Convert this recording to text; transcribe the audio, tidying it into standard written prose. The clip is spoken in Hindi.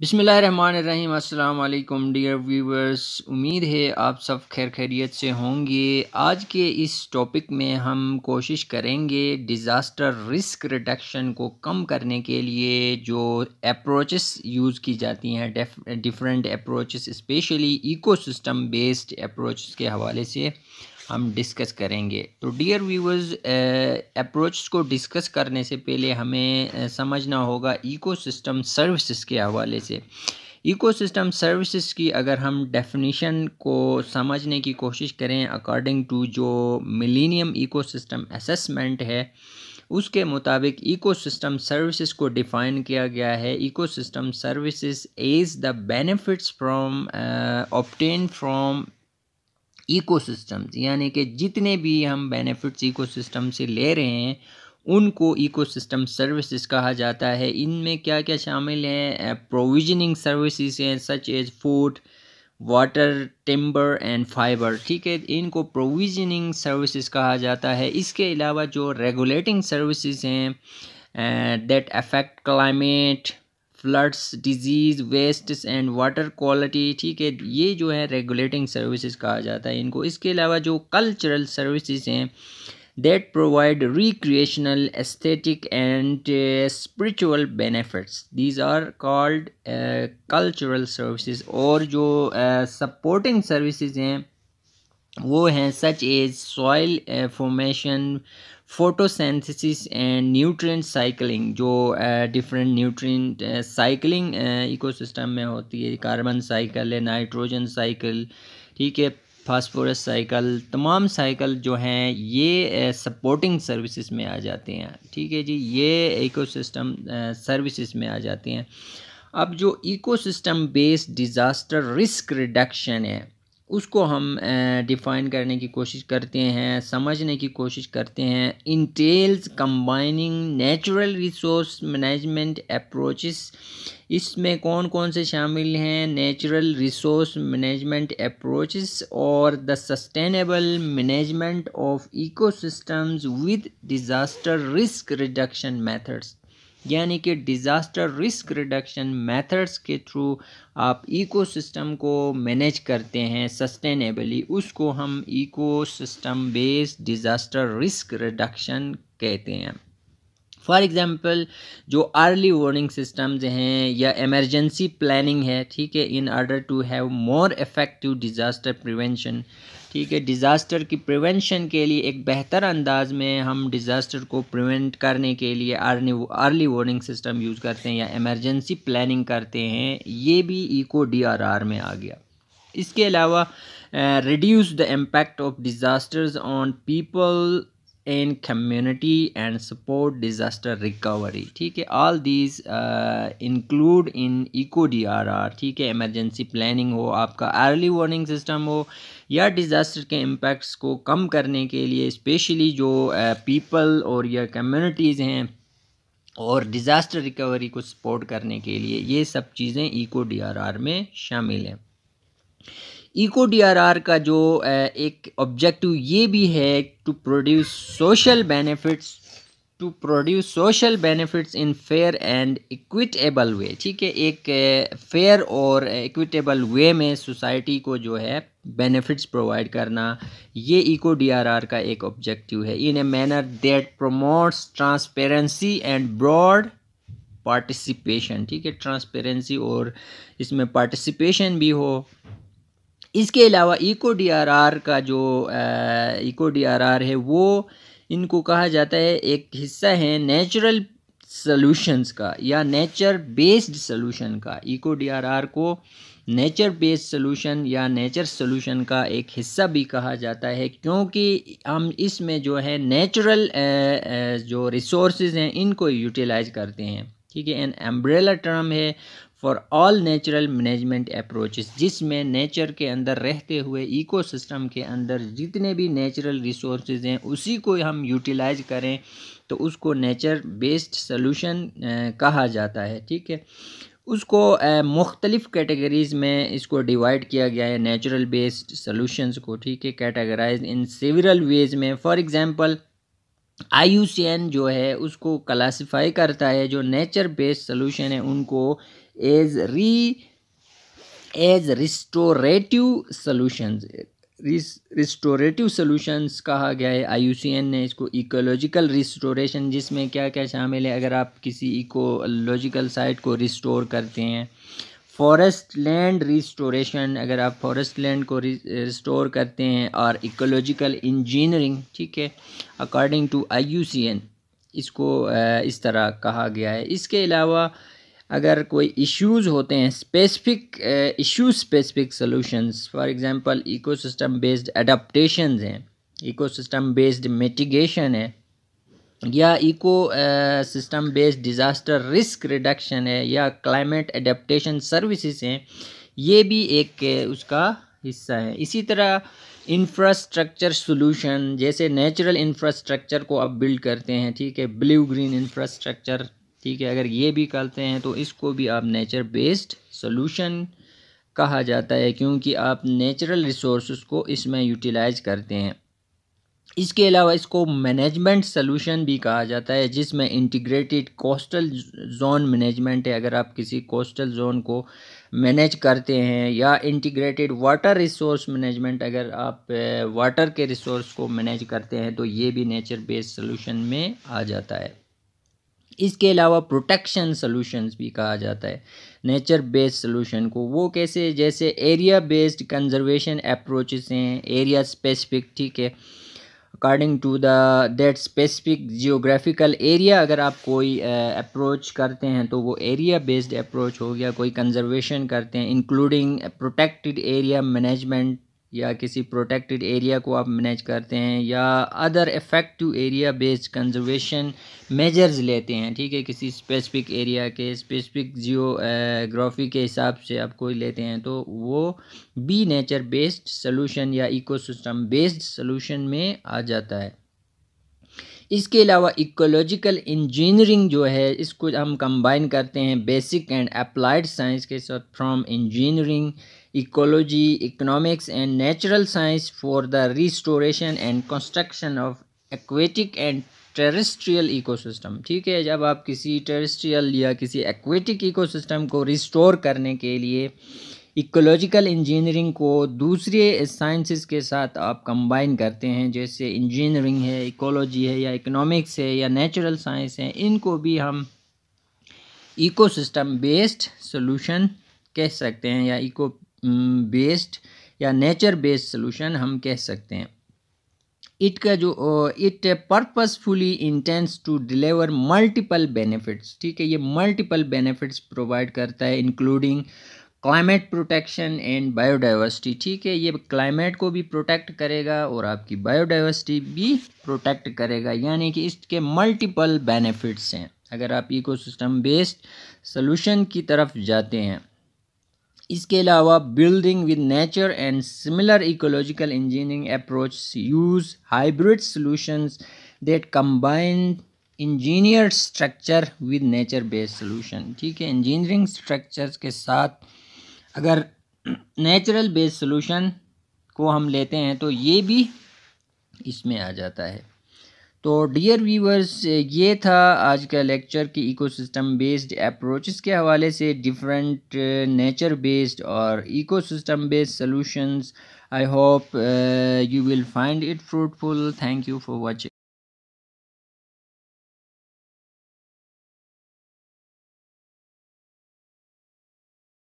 बिस्मिल्लाहिर्रहमानिर्रहीम। अस्सलाम वालेकुम डियर व्यूवर्स, उम्मीद है आप सब खैर खैरियत से होंगे। आज के इस टॉपिक में हम कोशिश करेंगे डिज़ास्टर रिस्क रिडक्शन को कम करने के लिए जो अप्रोचेस यूज़ की जाती हैं, different approaches, specially ecosystem based approaches के हवाले से हम डिस्कस करेंगे। तो डियर व्यूवर्स, अप्रोच को डिस्कस करने से पहले हमें समझना होगा इकोसिस्टम सर्विसेज के हवाले से। इकोसिस्टम सर्विसेज की अगर हम डेफिनेशन को समझने की कोशिश करें अकॉर्डिंग टू जो मिलेनियम इकोसिस्टम असेसमेंट है, उसके मुताबिक इकोसिस्टम सर्विसेज को डिफ़ाइन किया गया है। Ecosystem services is the benefits from obtain from ecosystems, यानी कि जितने भी हम बेनिफिट्स इकोसिस्टम से ले रहे हैं उनको इकोसिस्टम सर्विसेज कहा जाता है। इनमें क्या क्या शामिल हैं? प्रोविजनिंग सर्विसेज हैं such as food, water, timber and fibre. ठीक है, इनको प्रोविजनिंग सर्विसेज कहा जाता है। इसके अलावा जो रेगुलेटिंग सर्विसेज हैं that affect climate, floods, disease, wastes and water quality. ठीक है, ये जो है रेगुलेटिंग सर्विसेज कहा जाता है इनको। इसके अलावा जो कल्चरल सर्विसेज हैं that provide recreational, aesthetic and spiritual benefits, these are called cultural services. और जो सपोर्टिंग सर्विसेज हैं वो हैं such as soil formation, photosynthesis and nutrient cycling. जो डिफरेंट न्यूट्रिएंट साइकिलिंग इकोसिस्टम में होती है, कार्बन साइकिल है, नाइट्रोजन साइकिल, ठीक है, फास्फोरस साइकिल, तमाम साइकिल जो हैं ये सपोर्टिंग सर्विसेज में आ जाते हैं। ठीक है जी, ये इकोसिस्टम सर्विसेज में आ जाते हैं। अब जो ecosystem based disaster risk reduction है उसको हम डिफ़ाइन करने की कोशिश करते हैं, समझने की कोशिश करते हैं। Entails combining natural resource management approaches. इसमें कौन कौन से शामिल हैं? नेचुरल रिसोर्स मैनेजमेंट अप्रोचेस और the sustainable management of ecosystems with disaster risk reduction methods, यानी कि डिज़ास्टर रिस्क रिडक्शन मेथड्स के थ्रू आप इकोसिस्टम को मैनेज करते हैं सस्टेनेबली, उसको हम ecosystem based disaster risk reduction कहते हैं। फॉर एग्ज़ाम्पल जो अर्ली वार्निंग सिस्टम्स हैं या इमरजेंसी प्लानिंग है, ठीक है, in order to have more effective disaster prevention. ठीक है, डिज़ास्टर की प्रिवेंशन के लिए एक बेहतर अंदाज में हम डिज़ास्टर को प्रिवेंट करने के लिए अर्ली वार्निंग सिस्टम यूज़ करते हैं या इमरजेंसी प्लानिंग करते हैं। ये भी इको DRR में आ गया। इसके अलावा reduce the impact of disasters on people in community and support disaster recovery. ठीक है, all these include in eco DRR। ठीक है, इमरजेंसी प्लानिंग हो, आपका अर्ली वार्निंग सिस्टम हो, या डिज़ास्टर के इम्पैक्ट्स को कम करने के लिए स्पेशली जो पीपल और या कम्युनिटीज़ हैं और डिज़ास्टर रिकवरी को सपोर्ट करने के लिए, ये सब चीज़ें इको DRR में शामिल हैं। इको DRR का जो एक ऑब्जेक्टिव ये भी है to produce social benefits in fair and equitable way. ठीक है, एक फेयर और इक्विटेबल वे में सोसाइटी को जो है बेनिफिट्स प्रोवाइड करना, ये इको DRR का एक ऑब्जेक्टिव है। In a manner that promotes transparency and broad participation. ठीक है, ट्रांसपेरेंसी और इसमें पार्टिसिपेशन भी हो। इसके अलावा इको DRR का जो इको DRR है वो इनको कहा जाता है, एक हिस्सा है नेचुरल सॉल्यूशंस का या नेचर बेस्ड सॉल्यूशन का। इको DRR को नेचर बेस्ड सॉल्यूशन या नेचर सॉल्यूशन का एक हिस्सा भी कहा जाता है, क्योंकि हम इसमें जो है नेचुरल जो रिसोर्सेज हैं इनको यूटिलाइज करते हैं। ठीक है, एन अम्ब्रेला टर्म है for all natural management approaches, जिसमें नेचर के अंदर रहते हुए इकोसिस्टम के अंदर जितने भी नेचुरल रिसोर्सेज हैं उसी को हम यूटिलाइज करें तो उसको नेचर बेस्ड सॉल्यूशन कहा जाता है। ठीक है, उसको मुख्तलिफ़ कैटेगरीज़ में इसको डिवाइड किया गया है नेचुरल बेस्ड सॉल्यूशंस को। ठीक है, कैटेगराइज इन सेवरल वेज में। फॉर एग्ज़ाम्पल IUCN जो है उसको क्लासिफाई करता है, जो नेचर बेस्ड सोल्यूशन है उनको as restorative solutions restorative solutions कहा गया है। IUCN ने इसको इकोलॉजिकल रिस्टोरेशन, जिसमें क्या क्या शामिल है, अगर आप किसी इकोलॉजिकल साइट को रिस्टोर करते हैं। फॉरेस्ट लैंड रिस्टोरेशन, अगर आप फॉरेस्ट लैंड को रिस्टोर करते हैं। और इकोलॉजिकल इंजीनियरिंग, ठीक है, अकॉर्डिंग टू IUCN इसको इस तरह कहा गया है। इसके अलावा अगर कोई इश्यूज़ होते हैं, specific specific solutions, for example ecosystem based adaptations हैं, इकोसिस्टम बेस्ड मिटिगेशन है, या eco system based disaster risk reduction है, या क्लाइमेट एडेप्टेशन सर्विसेज हैं, ये भी एक उसका हिस्सा है। इसी तरह इंफ्रास्ट्रक्चर सॉल्यूशन, जैसे नेचुरल इंफ्रास्ट्रक्चर को आप बिल्ड करते हैं, ठीक है, ब्लू ग्रीन इंफ्रास्ट्रक्चर, ठीक है, अगर ये भी करते हैं तो इसको भी आप नेचर बेस्ड सॉल्यूशन कहा जाता है, क्योंकि आप नेचुरल रिसोर्स को इसमें यूटिलाइज करते हैं। इसके अलावा इसको मैनेजमेंट सॉल्यूशन भी कहा जाता है, जिसमें इंटीग्रेटेड कोस्टल जोन मैनेजमेंट है, अगर आप किसी कोस्टल जोन को मैनेज करते हैं, या इंटीग्रेटेड वाटर रिसोर्स मैनेजमेंट, अगर आप वाटर के रिसोर्स को मैनेज करते हैं, तो ये भी नेचर बेस्ड सॉल्यूशन में आ जाता है। इसके अलावा प्रोटेक्शन सॉल्यूशंस भी कहा जाता है नेचर बेस्ड सॉल्यूशन को। वो कैसे, जैसे एरिया बेस्ड कंजर्वेशन अप्रोचेस हैं, एरिया स्पेसिफिक, ठीक है, according to the that specific geographical area, अगर आप कोई अप्रोच करते हैं तो वो एरिया बेस्ड अप्रोच हो गया। कोई कंजर्वेशन करते हैं इंक्लूडिंग प्रोटेक्टेड एरिया मैनेजमेंट, या किसी प्रोटेक्टेड एरिया को आप मैनेज करते हैं, या other effective area based conservation measures लेते हैं, ठीक है, किसी स्पेसिफिक एरिया के स्पेसिफिक जियोग्राफी के हिसाब से आप कोई लेते हैं, तो वो भी नेचर बेस्ड सॉल्यूशन या इकोसिस्टम बेस्ड सॉल्यूशन में आ जाता है। इसके अलावा इकोलॉजिकल इंजीनियरिंग जो है, इसको हम कंबाइन करते हैं बेसिक एंड अप्लाइड साइंस के साथ, from engineering, ecology, economics and natural science for the restoration and construction of aquatic and terrestrial ecosystem, ठीक है। जब आप किसी टेरेस्ट्रियल या किसी एक्वेटिक इकोसिस्टम को रिस्टोर करने के लिए इकोलॉजिकल इंजीनियरिंग को दूसरे साइंसेस के साथ आप कंबाइन करते हैं, जैसे इंजीनियरिंग है, इकोलॉजी है, या इकोनॉमिक्स है, या नेचुरल साइंस है, इनको भी हम इकोसिस्टम बेस्ड सॉल्यूशन कह सकते हैं, या इको बेस्ड या नेचर बेस्ड सॉल्यूशन हम कह सकते हैं। It purposefully intends to deliver multiple benefits, ठीक है, ये मल्टीपल बेनिफिट्स प्रोवाइड करता है, including climate protection and biodiversity, ठीक है, ये क्लाइमेट को भी प्रोटेक्ट करेगा और आपकी बायोडाइवर्सिटी भी प्रोटेक्ट करेगा, यानी कि इसके मल्टीपल बेनिफिट्स हैं अगर आप इकोसिस्टम बेस्ड सॉल्यूशन की तरफ जाते हैं। इसके अलावा building with nature and similar ecological engineering approach use hybrid solutions that combine engineered structure with nature based solution, ठीक है, इंजीनियरिंग स्ट्रक्चर्स के साथ अगर नेचुरल बेस्ड सॉल्यूशन को हम लेते हैं तो ये भी इसमें आ जाता है। तो डियर व्यूअर्स, ये था आज का लेक्चर कि इकोसिस्टम बेस्ड अप्रोचेस के हवाले से डिफरेंट नेचर बेस्ड और ecosystem based solutions. I hope you will find it fruitful. Thank you for watching.